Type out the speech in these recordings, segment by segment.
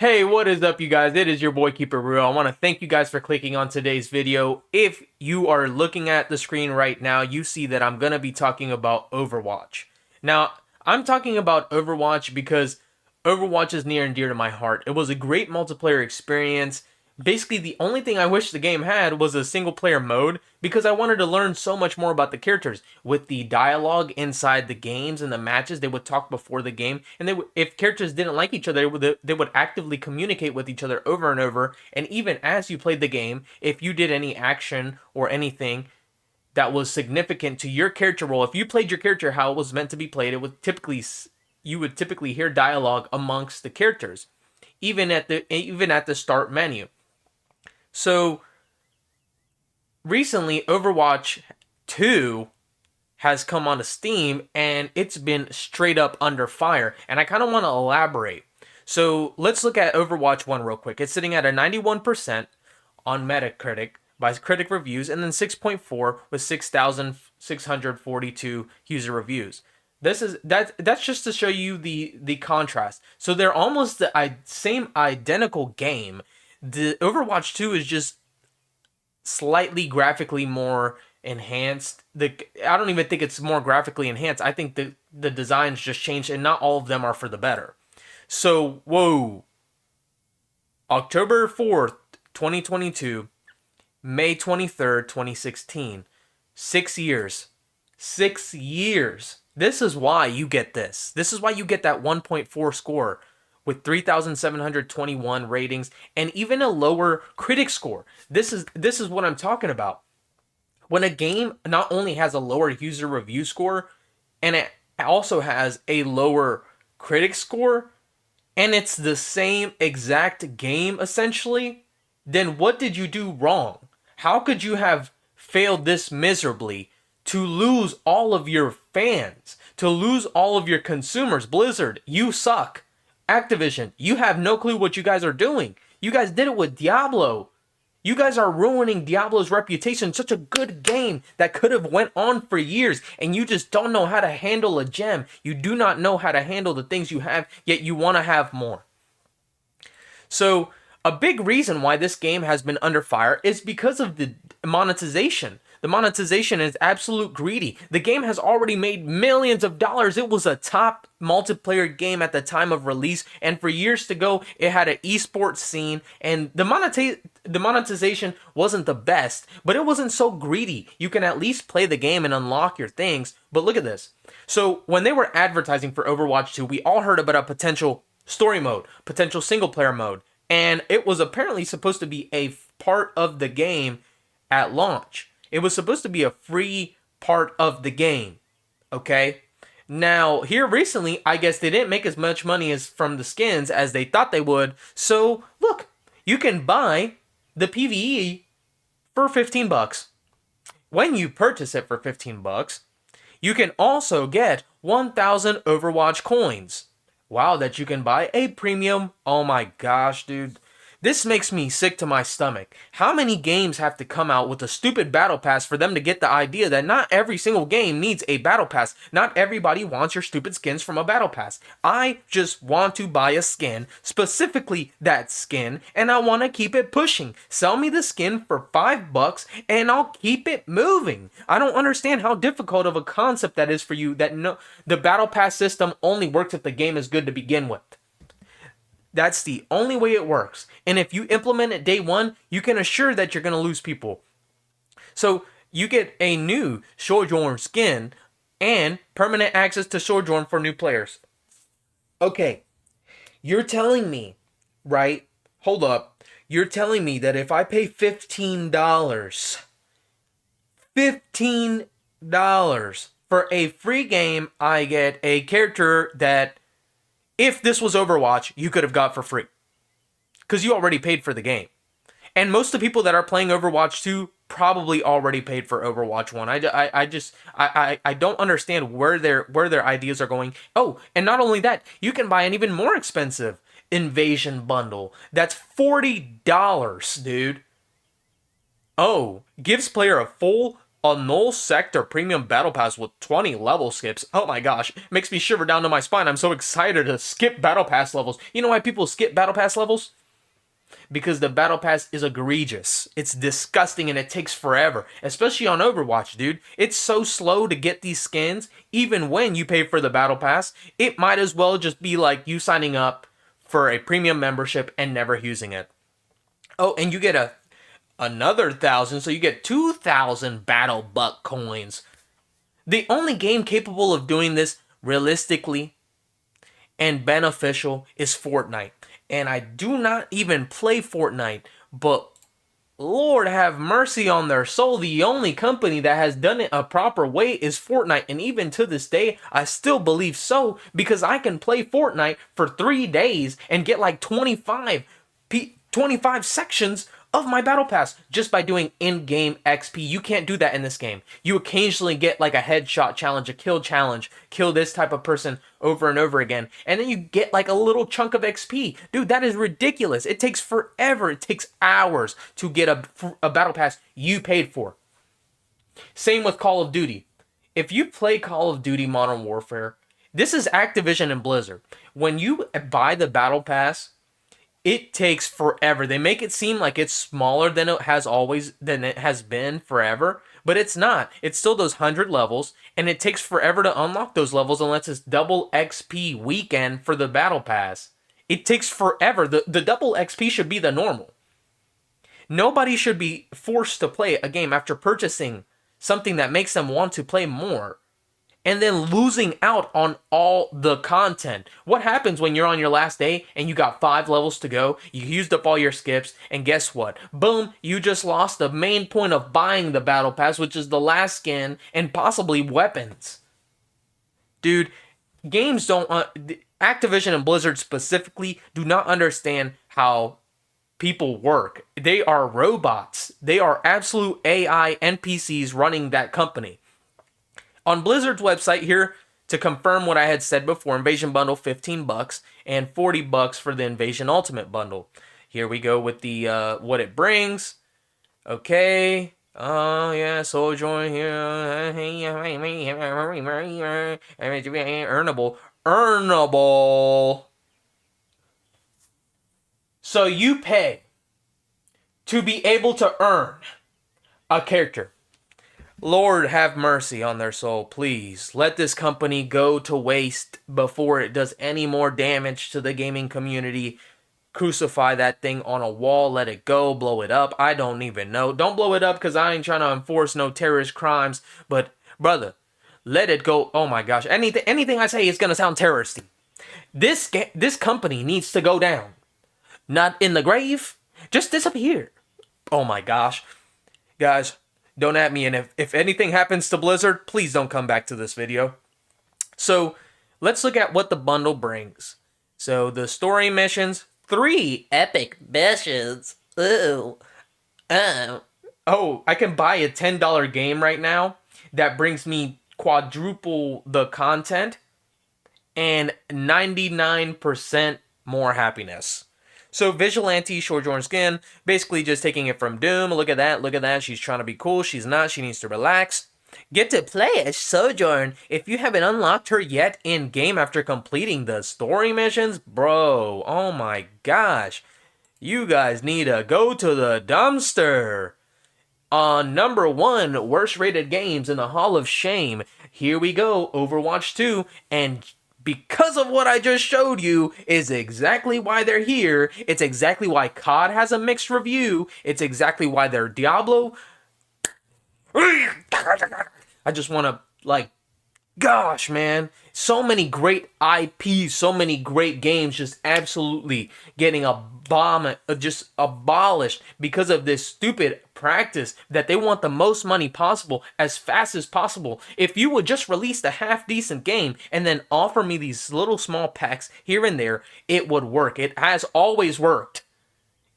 Hey, what is up, you guys? It is your boy Keeper Real. I want to thank you guys for clicking on today's video. If you are looking at the screen right now, you see that I'm going to be talking about Overwatch. Now, I'm talking about Overwatch because Overwatch is near and dear to my heart. It was a great multiplayer experience. Basically, the only thing I wish the game had was a single player mode because I wanted to learn so much more about the characters. With the dialogue inside the games and the matches, they would talk before the game, and if characters didn't like each other, they would actively communicate with each other over and over. And even as you played the game, if you did any action or anything that was significant to your character role, if you played your character how it was meant to be played, it would typically you would typically hear dialogue amongst the characters, even at the start menu. So recently, Overwatch 2 has come onto Steam and it's been straight up under fire. And I kind of want to elaborate. So let's look at Overwatch 1 real quick. It's sitting at a 91% on Metacritic by critic reviews, and then 6.4 with 6,642 user reviews. That's just to show you the contrast. So they're almost the same identical game. The Overwatch 2 is just slightly graphically more enhanced. I don't even think it's more graphically enhanced. I think the designs just changed, and not all of them are for the better. So whoa, October 4th, 2022, May 23rd, 2016, 6 years, 6 years. This is why you get this. This is why you get that 1.4 score with 3,721 ratings and even a lower critic score. This is what I'm talking about. When a game not only has a lower user review score, and it also has a lower critic score, and it's the same exact game essentially, then what did you do wrong? How could you have failed this miserably to lose all of your fans, to lose all of your consumers? Blizzard, you suck. Activision, you have no clue what you guys are doing. You guys did it with Diablo. You guys are ruining Diablo's reputation. Such a good game that could have went on for years, and you just don't know how to handle a gem. You do not know how to handle the things you have, yet you want to have more. So a big reason why this game has been under fire is because of the monetization. The monetization is absolute greedy. The game has already made millions of dollars. It was a top multiplayer game at the time of release, and for years to go, it had an esports scene, and the monetization wasn't the best, but it wasn't so greedy. You can at least play the game and unlock your things. But look at this. So when they were advertising for Overwatch 2, we all heard about a potential story mode, potential single player mode, and it was apparently supposed to be a part of the game at launch. It was supposed to be a free part of the game. Okay? Now, here recently, I guess they didn't make as much money as from the skins as they thought they would. So, look, you can buy the PvE for 15 bucks. When you purchase it for 15 bucks, you can also get 1,000 Overwatch coins. Wow, that you can buy a premium. Oh my gosh, dude. This makes me sick to my stomach. How many games have to come out with a stupid battle pass for them to get the idea that not every single game needs a battle pass? Not everybody wants your stupid skins from a battle pass. I just want to buy a skin, specifically that skin, and I want to keep it pushing. Sell me the skin for 5 bucks and I'll keep it moving. I don't understand how difficult of a concept that is for you, that no, the battle pass system only works if the game is good to begin with. That's the only way it works. And if you implement it day one, you can assure that you're going to lose people. So you get a new Sojourn skin and permanent access to Sojourn for new players. Okay, you're telling me, right? Hold up. You're telling me that if I pay $15 for a free game, I get a character that, if this was Overwatch, you could have got for free. Because you already paid for the game. And most of the people that are playing Overwatch 2 probably already paid for Overwatch 1. I don't understand where their ideas are going. Oh, and not only that, you can buy an even more expensive Invasion bundle. That's $40, dude. Oh, gives player a full A null sector premium battle pass with 20 level skips. Oh my gosh, makes me shiver down to my spine. I'm so excited to skip battle pass levels. You know why people skip battle pass levels? Because the battle pass is egregious. It's disgusting and it takes forever, especially on Overwatch, dude. It's so slow to get these skins, even when you pay for the battle pass. It might as well just be like you signing up for a premium membership and never using it. Oh, and you get another 1,000, so you get 2,000 battle buck coins. The only game capable of doing this realistically and beneficial is Fortnite. And I do not even play Fortnite, but Lord have mercy on their soul. The only company that has done it a proper way is Fortnite. And even to this day, I still believe so because I can play Fortnite for 3 days and get like 25 sections of my battle pass just by doing in-game XP. You can't do that in this game. You occasionally get like a headshot challenge, a kill challenge, kill this type of person over and over again, and then you get like a little chunk of XP. Dude, that is ridiculous. It takes forever. It takes hours to get a battle pass you paid for. Same with Call of Duty. If you play Call of Duty Modern Warfare, this is Activision and Blizzard. When you buy the battle pass, it takes forever. They make it seem like it's smaller than it has been forever, but it's not. It's still those 100 levels, and it takes forever to unlock those levels unless it's double XP weekend for the battle pass. It takes forever. The double XP should be the normal. Nobody should be forced to play a game after purchasing something that makes them want to play more and then losing out on all the content. What happens when you're on your last day and you got 5 levels to go, you used up all your skips, and guess what? Boom, you just lost the main point of buying the battle pass, which is the last skin and possibly weapons. Dude, games don't... Activision and Blizzard specifically do not understand how people work. They are robots. They are absolute AI NPCs running that company. On Blizzard's website here, to confirm what I had said before, Invasion Bundle $15 and $40 for the Invasion Ultimate Bundle. Here we go with the what it brings. Okay. Oh yeah, Sojourn here. Earnable. So you pay to be able to earn a character. Lord have mercy on their soul, please. Let this company go to waste before it does any more damage to the gaming community. Crucify that thing on a wall, let it go, blow it up. I don't even know. Don't blow it up because I ain't trying to enforce no terrorist crimes. But, brother, let it go. Oh my gosh. Anything I say is going to sound terroristy. This company needs to go down. Not in the grave. Just disappear. Oh my gosh. Guys, don't at me, and if anything happens to Blizzard, please don't come back to this video. So, let's look at what the bundle brings. So, the story missions, 3 epic missions. Ooh. Oh, I can buy a $10 game right now that brings me quadruple the content and 99% more happiness. So Vigilante Sojourn skin, basically just taking it from Doom. Look at that. She's trying to be cool. She's not. She needs to relax. Get to play as Sojourn if you haven't unlocked her yet in game after completing the story missions. Bro, oh my gosh. You guys need to go to the dumpster. On number 1 worst rated games in the Hall of Shame. Here we go, Overwatch 2, and because of what I just showed you is exactly why they're here. It's exactly why COD has a mixed review. It's exactly why their Diablo... I just want to, like... Gosh, man. So many great IPs, so many great games just absolutely getting just abolished because of this stupid practice that they want the most money possible as fast as possible. If you would just release a half-decent game and then offer me these little small packs here and there, it would work. It has always worked.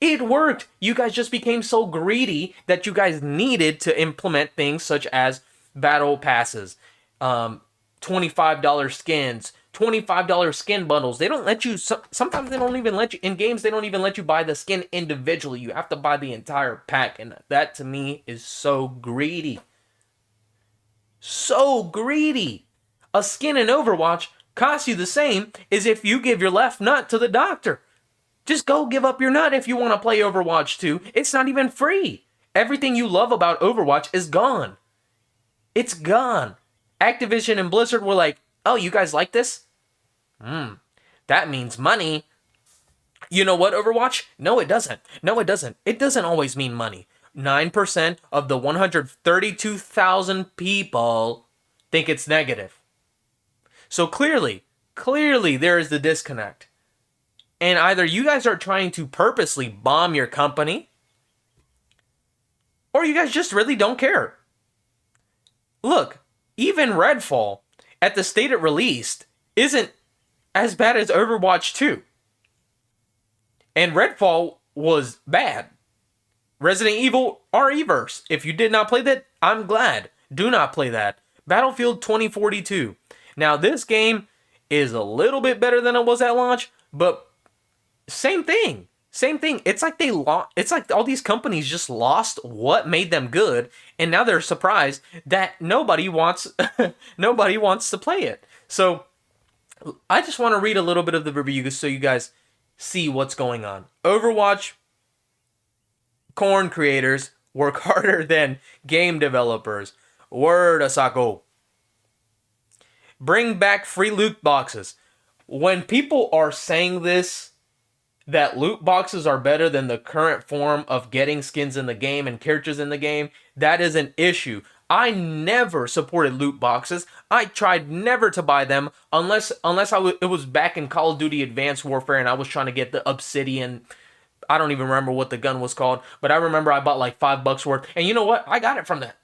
It worked. You guys just became so greedy that you guys needed to implement things such as battle passes, $25 skins, $25 skin bundles. They don't let you, sometimes they don't even let you, in games, they don't even let you buy the skin individually. You have to buy the entire pack, and that to me is so greedy. So greedy. A skin in Overwatch costs you the same as if you give your left nut to the doctor. Just go give up your nut if you want to play Overwatch 2. It's not even free. Everything you love about Overwatch is gone. It's gone. Activision and Blizzard were like, oh, you guys like this? That means money. You know what, Overwatch? No, it doesn't. No, it doesn't. It doesn't always mean money. 9% of the 132,000 people think it's negative. So clearly there is the disconnect. And either you guys are trying to purposely bomb your company, or you guys just really don't care. Look, even Redfall, at the state it released, isn't as bad as Overwatch 2. And Redfall was bad. Resident Evil RE-verse. If you did not play that, I'm glad. Do not play that. Battlefield 2042. Now, this game is a little bit better than it was at launch, but same thing. Same thing. It's like it's like all these companies just lost what made them good, and now they're surprised that nobody wants nobody wants to play it. So, I just want to read a little bit of the review so you guys see what's going on. Overwatch corn creators work harder than game developers. Word Asako. Bring back free loot boxes. When people are saying this, that loot boxes are better than the current form of getting skins in the game and characters in the game, that is an issue. I never supported loot boxes. I tried never to buy them unless it was back in Call of Duty Advanced Warfare and I was trying to get the Obsidian. I don't even remember what the gun was called, but I remember I bought like $5 worth. And you know what? I got it from that.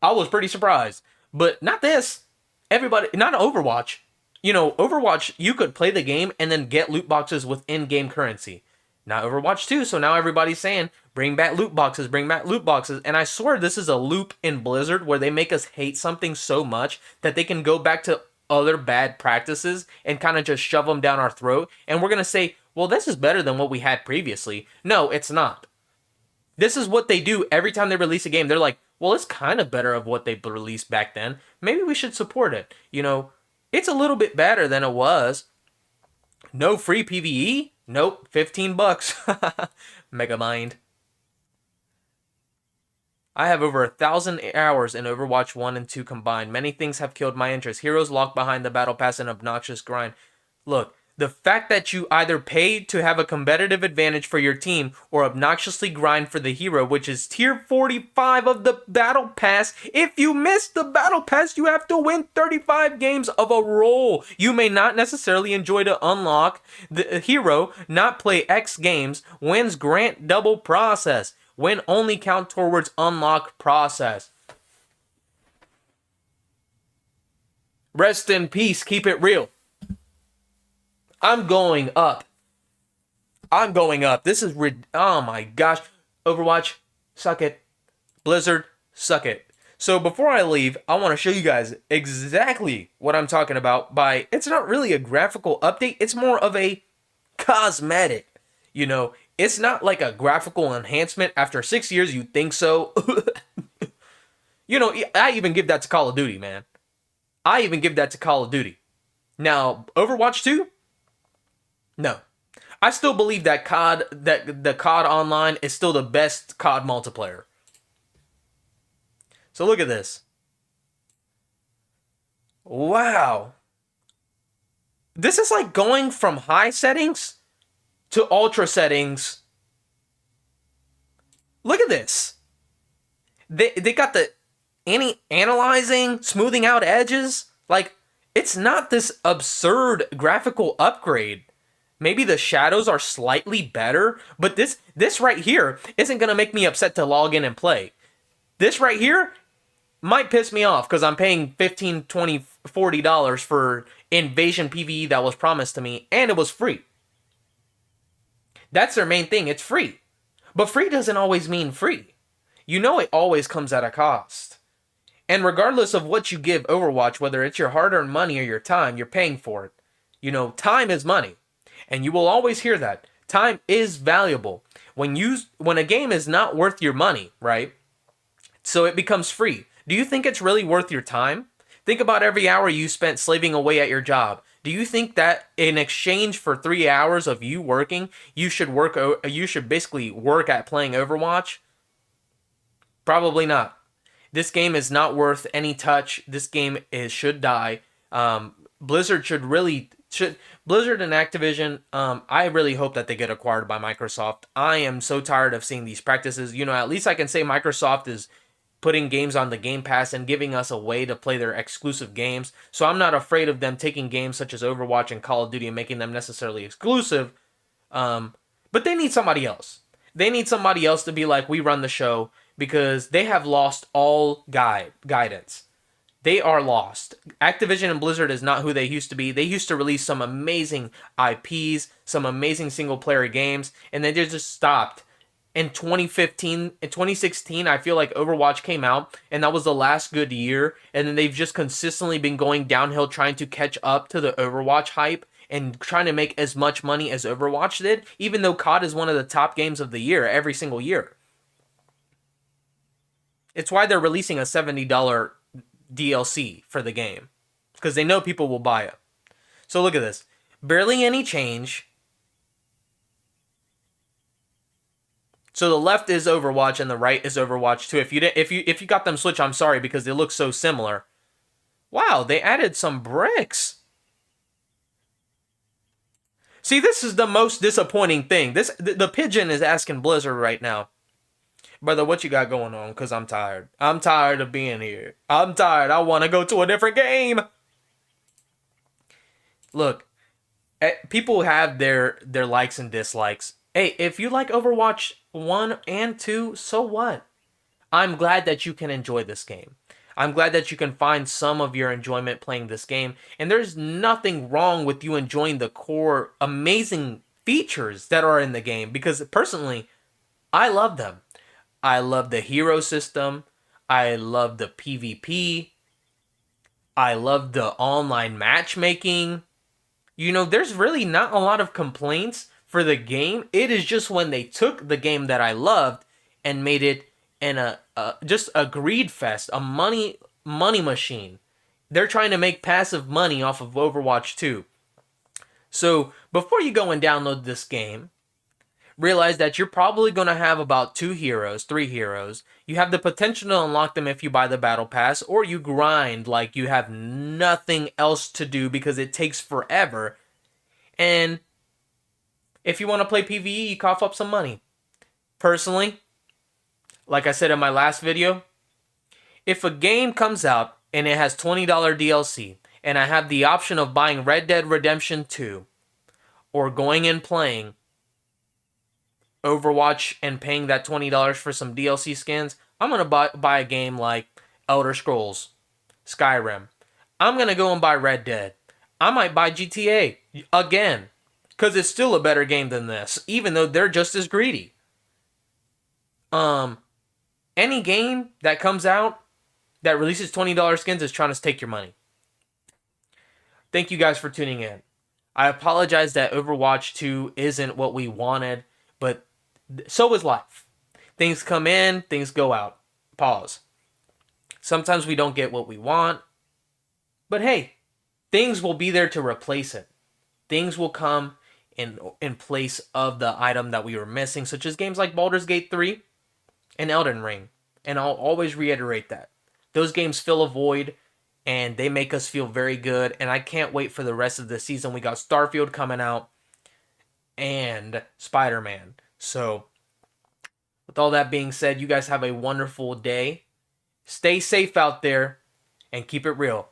I was pretty surprised. But not this. Everybody, not Overwatch. You know, Overwatch, you could play the game and then get loot boxes with in-game currency. Not Overwatch 2, so now everybody's saying, bring back loot boxes, bring back loot boxes. And I swear this is a loop in Blizzard where they make us hate something so much that they can go back to other bad practices and kind of just shove them down our throat. And we're going to say, well, this is better than what we had previously. No, it's not. This is what they do every time they release a game. They're like, well, it's kind of better of what they released back then. Maybe we should support it. You know, it's a little bit better than it was. No free PvE? Nope, $15. Megamind. I have over 1,000 hours in Overwatch 1 and 2 combined. Many things have killed my interest. Heroes locked behind the battle pass and obnoxious grind. Look, the fact that you either pay to have a competitive advantage for your team or obnoxiously grind for the hero, which is tier 45 of the battle pass. If you miss the battle pass, you have to win 35 games of a roll. You may not necessarily enjoy to unlock the hero, not play X games, wins grant double process. Win only count towards unlock process. Rest in peace, keep it real. I'm going up. This is oh my gosh. Overwatch, suck it. Blizzard, suck it. So before I leave, I want to show you guys exactly what I'm talking about by, it's not really a graphical update, it's more of a cosmetic. You know, it's not like a graphical enhancement. After 6 years, you think so. You know, I even give that to Call of Duty, man. I even give that to Call of Duty. Now, Overwatch 2? No. I still believe that the COD Online is still the best COD multiplayer. So look at this. Wow. This is like going from high settings to ultra settings. Look at this. They got the analyzing, smoothing out edges. Like, it's not this absurd graphical upgrade. Maybe the shadows are slightly better, but this right here isn't going to make me upset to log in and play. This right here might piss me off because I'm paying $15, $20, $40 for Invasion PvE that was promised to me, and it was free. That's their main thing, it's free. But free doesn't always mean free. You know it always comes at a cost. And regardless of what you give Overwatch, whether it's your hard-earned money or your time, you're paying for it. You know, time is money. And you will always hear that. Time is valuable. When a game is not worth your money, right? So it becomes free. Do you think it's really worth your time? Think about every hour you spent slaving away at your job. Do you think that in exchange for 3 hours of you working, you should basically work at playing Overwatch? Probably not. This game is not worth any touch. This game should die. Blizzard should Blizzard and Activision. I really hope that they get acquired by Microsoft. I am so tired of seeing these practices. At least I can say Microsoft is putting games on the Game Pass and giving us a way to play their exclusive games. So I'm not afraid of them taking games such as Overwatch and Call of Duty and making them necessarily exclusive. But they need somebody else. They need somebody else to be like, we run the show, because they have lost all guidance. They are lost. Activision and Blizzard is not who they used to be. They used to release some amazing IPs, some amazing single player games, and then they just stopped. In 2016, I feel like Overwatch came out, and that was the last good year, and then they've just consistently been going downhill trying to catch up to the Overwatch hype and trying to make as much money as Overwatch did, even though COD is one of the top games of the year every single year. It's why they're releasing a $70 DLC for the game, because they know people will buy it. So look at this. Barely any change. So the left is Overwatch and the right is Overwatch 2. If you got them switched, I'm sorry, because they look so similar. Wow, they added some bricks. See, this is the most disappointing thing. The pigeon is asking Blizzard right now, brother, what you got going on? Because I'm tired. I'm tired of being here. I'm tired. I want to go to a different game. Look, people have their likes and dislikes. Hey, if you like Overwatch 1 and 2, so what? I'm glad that you can enjoy this game. I'm glad that you can find some of your enjoyment playing this game. And there's nothing wrong with you enjoying the core amazing features that are in the game, because personally, I love them. I love the hero system. I love the PvP. I love the online matchmaking. There's really not a lot of complaints for the game. It is just when they took the game that I loved and made it in just a greed fest, a money machine. They're trying to make passive money off of Overwatch 2. So before you go and download this game, realize that you're probably going to have about 2 heroes, 3 heroes. You have the potential to unlock them if you buy the battle pass, or you grind like you have nothing else to do because it takes forever. And if you want to play PvE, you cough up some money. Personally, like I said in my last video, if a game comes out and it has $20 DLC, and I have the option of buying Red Dead Redemption 2, or going and playing Overwatch and paying that $20 for some DLC skins, I'm going to buy a game like Elder Scrolls, Skyrim. I'm going to go and buy Red Dead. I might buy GTA again, because it's still a better game than this, even though they're just as greedy. Any game that comes out that releases $20 skins is trying to take your money. Thank you guys for tuning in. I apologize that Overwatch 2 isn't what we wanted, but so is life. Things come in, things go out. Pause. Sometimes we don't get what we want, but hey, things will be there to replace it. Things will come in place of the item that we were missing, such as games like Baldur's Gate 3 and Elden Ring. And I'll always reiterate that. Those games fill a void, and they make us feel very good, and I can't wait for the rest of the season. We got Starfield coming out and Spider-Man. So, with all that being said, you guys have a wonderful day. Stay safe out there and keep it real.